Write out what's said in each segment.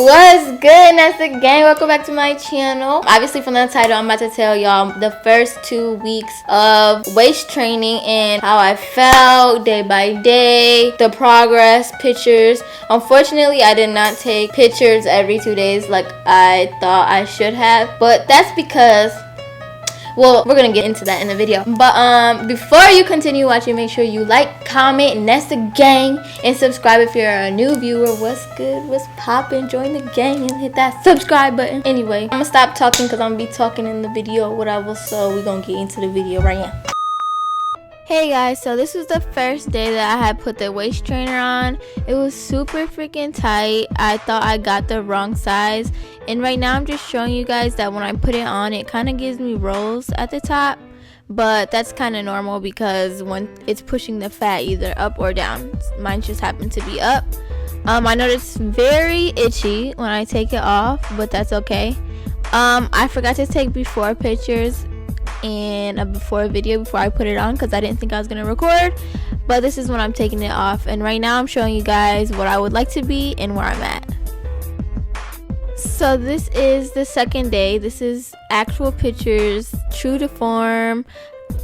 What's good, Nessa gang? Welcome back to my channel. Obviously from the title, I'm about to tell y'all the first 2 weeks of waist training and how I felt day by day, the progress, pictures. Unfortunately, I did not take pictures every 2 days like I thought I should have, but that's because, well, we're gonna get into that in the video. But before you continue watching, make sure you like, comment, Nessa gang, and subscribe if you're a new viewer. What's good? What's poppin'? Join the gang and hit that subscribe button. Anyway, I'm gonna stop talking because I'm gonna be talking in the video or whatever. So we're gonna get into the video right now. Hey guys, so this was the first day that I had put the waist trainer on. It was super freaking tight. I thought I got the wrong size, and right now I'm just showing you guys that when I put it on, it kind of gives me rolls at the top, but that's kind of normal because when it's pushing the fat either up or down, mine just happened to be up. I noticed very itchy when I take it off, but that's okay. I forgot to take before pictures and a before video before I put it on because I didn't think I was gonna record, but this is when I'm taking it off, and right now I'm showing you guys what I would like to be and where I'm at. So this is the second day. This is actual pictures, true to form.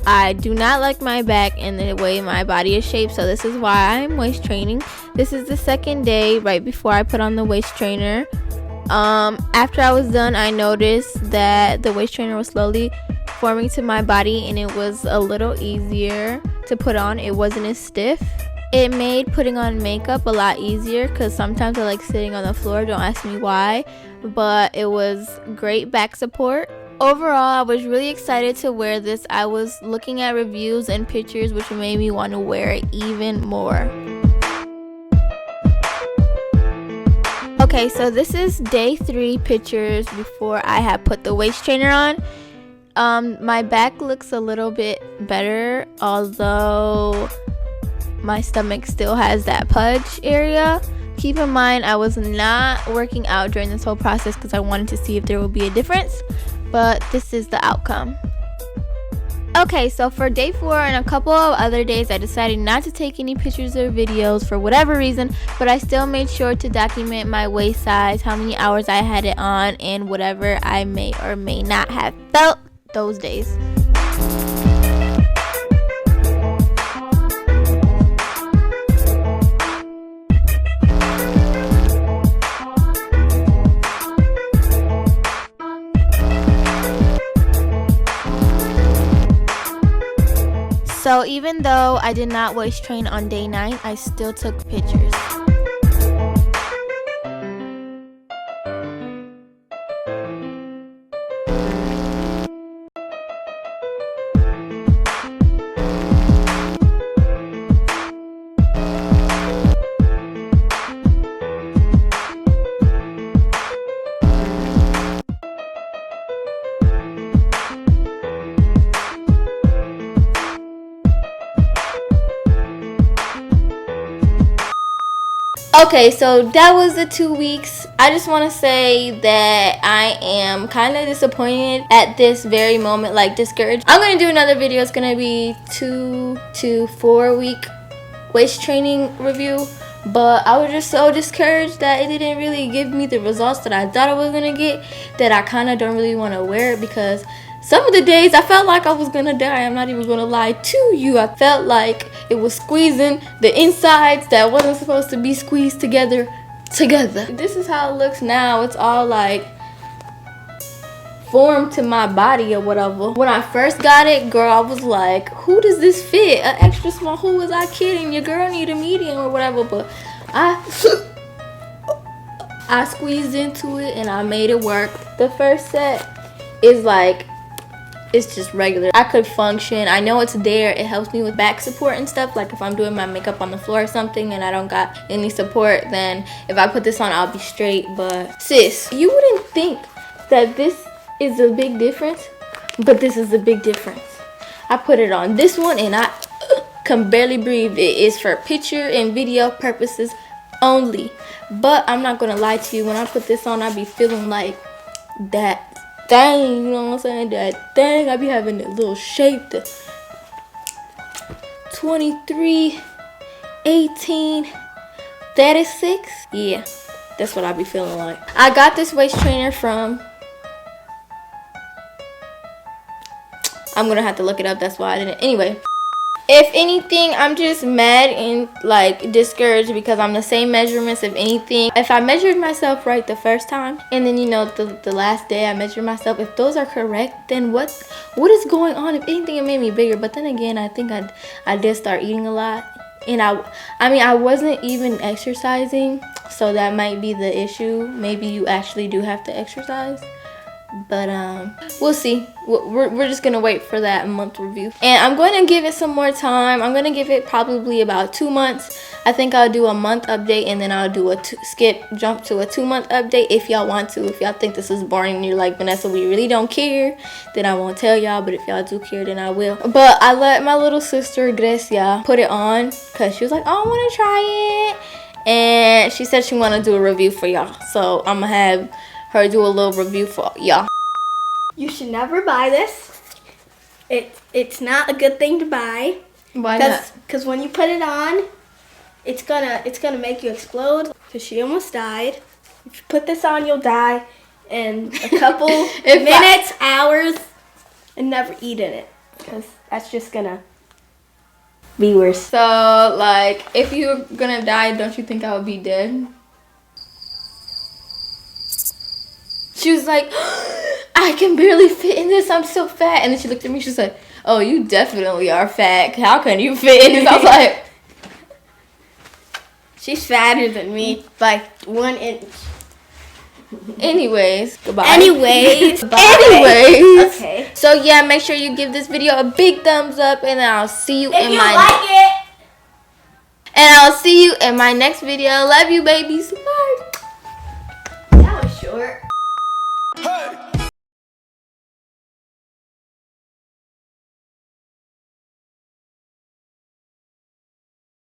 I do not like my back and the way my body is shaped, so this is why I'm waist training. This is the second day right before I put on the waist trainer. After I was done, I noticed that the waist trainer was slowly forming to my body and it was a little easier to put on. It wasn't as stiff. It made putting on makeup a lot easier because sometimes I like sitting on the floor. Don't ask me why, but it was great back support. Overall, I was really excited to wear this. I was looking at reviews and pictures which made me want to wear it even more. Okay, so this is day 3 pictures before I had put the waist trainer on. My back looks a little bit better, although my stomach still has that pudge area. Keep in mind, I was not working out during this whole process because I wanted to see if there would be a difference, but this is the outcome. Okay, so for day 4 and a couple of other days, I decided not to take any pictures or videos for whatever reason, but I still made sure to document my waist size, how many hours I had it on, and whatever I may or may not have felt those days. So even though I did not waist train on day 9, I still took pictures. Okay, so that was the 2 weeks. I just want to say that I am kind of disappointed at this very moment, like discouraged. I'm going to do another video. It's going to be 2 to 4 week waist training review, but I was just so discouraged that it didn't really give me the results that I thought I was going to get, that I kind of don't really want to wear it because some of the days I felt like I was gonna die. I'm not even gonna lie to you. I felt like it was squeezing the insides that wasn't supposed to be squeezed together. This is how it looks now. It's all like formed to my body or whatever. When I first got it, girl, I was like, who does this fit? An extra small? Who was I kidding? Your girl need a medium or whatever. But I squeezed into it and I made it work. The first set is like, it's just regular. I could function. I know it's there. It helps me with back support and stuff. Like if I'm doing my makeup on the floor or something and I don't got any support, then if I put this on, I'll be straight. But sis, you wouldn't think that this is a big difference, but this is a big difference. I put it on this one and I can barely breathe. It is for picture and video purposes only. But I'm not gonna lie to you, when I put this on, I be feeling like that thing, you know what I'm saying? That thing, I be having that little shape, the 23, 18, 36. Yeah, That's what I be feeling like. I got this waist trainer from, I'm gonna have to look it up, that's why I didn't. Anyway, if anything, I'm just mad and like discouraged because I'm the same measurements. If anything, if I measured myself right the first time and then, you know, the last day I measured myself, if those are correct, then what is going on? If anything, it made me bigger. But then again, I think I did start eating a lot, and I mean, I wasn't even exercising, so that might be the issue. Maybe you actually do have to exercise. But we'll see. We're just gonna wait for that month review, and I'm going to give it some more time. I'm gonna give it probably about 2 months. I think I'll do a month update, and then I'll do a jump to a 2-month update if y'all want to. If y'all think this is boring and you're like, Vanessa, we really don't care, then I won't tell y'all. But if y'all do care, then I will. But I let my little sister Grecia put it on because she was like, oh, I want to try it, and she said she want to do a review for y'all. So I'm gonna have her do a little review for y'all. You should never buy this. It's not a good thing to buy. Why not? Because when you put it on, it's gonna make you explode. Because she almost died. If you put this on, you'll die in a couple minutes, hours, and never eat in it. Because that's just gonna be worse. So, like, if you're gonna die, don't you think I would be dead? She was like, I can barely fit in this, I'm so fat. And then she looked at me, she was like, oh, you definitely are fat. How can you fit in this? I was like, she's fatter than me by 1 inch. Anyways, goodbye. Anyways. Okay. So yeah, make sure you give this video a big thumbs up, and I'll see you if you like it. And I'll see you in my next video. Love you, babies. Bye. That was short.